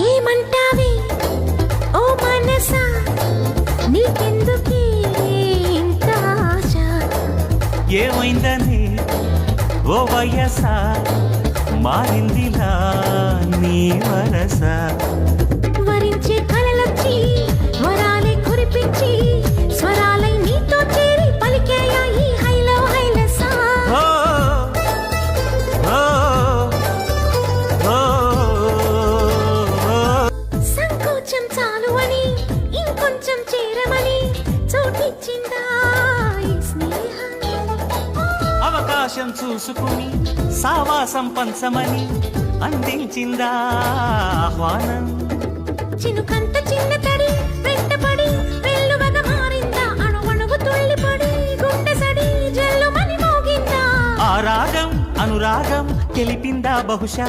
ఏమంటావే ఓ మనసా నీకెందుకే ఇంత ఆశ ఏమైందని ఓ వయసా మారిందిలా నీ వరస వరించే కలలొచ్చి వరాలే కురిపించి స్వరాలై నీతో చేరి పలికేయ ఈ హైలో హైలసా ఓ, ఓ, ఓ, ఓ. సంకోచం చాలు అని ఇంకొంచెం చేరమని చోటిచ్చిందా ఈ స్నేహం అవకాశం చూసుకుని సావాసం పంచమని అందించిందా ఆహ్వానం చినుకంత చిన్న తడి వెంటపడి వెల్లువగా మారిందా అణువణువు తుళ్ళిపడి గుండె సడి జల్లుమని మోగిందా ఆ రాగం అనురాగం తెలిపిందా బహుశా